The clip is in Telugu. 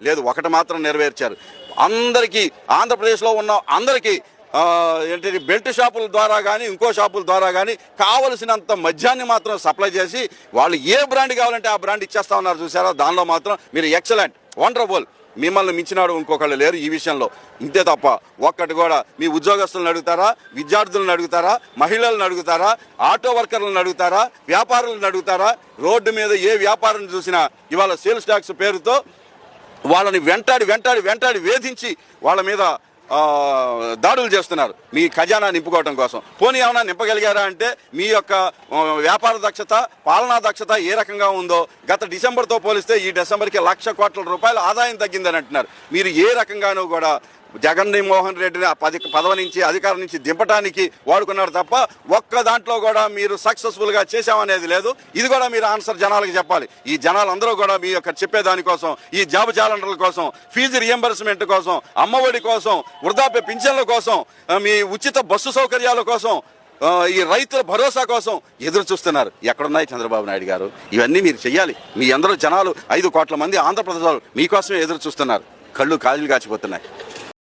లేదు, ఒకటి మాత్రం నెరవేర్చారు. అందరికీ, ఆంధ్రప్రదేశ్లో ఉన్న అందరికీ ఏంటి బెల్ట్ షాపుల ద్వారా కానీ ఇంకో షాపుల ద్వారా కానీ కావలసినంత మద్యాన్ని మాత్రం సప్లై చేసి వాళ్ళు ఏ బ్రాండ్ కావాలంటే ఆ బ్రాండ్ ఇచ్చేస్తా ఉన్నారు. చూసారా, దానిలో మాత్రం మీరు ఎక్సలెంట్, వండర్ఫుల్. మిమ్మల్ని మించినాడు ఇంకొకళ్ళు లేరు ఈ విషయంలో. ఇంతే తప్ప ఒక్కటి కూడా మీ ఉద్యోగస్తులను అడుగుతారా, విద్యార్థులను అడుగుతారా, మహిళలను అడుగుతారా, ఆటో వర్కర్లను అడుగుతారా, వ్యాపారులను అడుగుతారా? రోడ్డు మీద ఏ వ్యాపారం చూసినా ఇవాళ సేల్స్ ట్యాక్స్ పేరుతో వాళ్ళని వెంటాడి వేధించి వాళ్ళ మీద దాడులు చేస్తున్నారు మీ ఖజానా నింపుకోవడం కోసం. పోనీ ఏమైనా నింపగలిగారా అంటే మీ యొక్క వ్యాపార దక్షత, పాలనా దక్షత ఏ రకంగా ఉందో గత డిసెంబర్తో పోలిస్తే ఈ డిసెంబర్కి 1,00,000 కోట్ల రూపాయల ఆదాయం తగ్గిందని అంటున్నారు. మీరు ఏ రకంగానూ కూడా జగన్మోహన్ రెడ్డిని పదవి నుంచి, అధికారం నుంచి దింపడానికి వాడుకున్నారు తప్ప ఒక్క దాంట్లో కూడా మీరు సక్సెస్ఫుల్గా చేశామనేది లేదు. ఇది కూడా మీరు ఆన్సర్ జనాలకు చెప్పాలి. ఈ జనాలందరూ కూడా మీ యొక్క చెప్పేదానికోసం, ఈ జాబ్ క్యాలెండర్ల కోసం, ఫీజు రియంబర్స్మెంట్ కోసం, అమ్మఒడి కోసం, వృద్ధాప్య పింఛన్ల కోసం, మీ ఉచిత బస్సు సౌకర్యాల కోసం, ఈ రైతుల భరోసా కోసం ఎదురు చూస్తున్నారు. ఎక్కడున్నాయి చంద్రబాబు నాయుడు గారు? ఇవన్నీ మీరు చెయ్యాలి. మీ అందరూ జనాలు 5 కోట్ల మంది ఆంధ్రప్రదేశ్ మీకోసమే ఎదురు చూస్తున్నారు. కళ్ళు కాజులు కాచిపోతున్నాయి.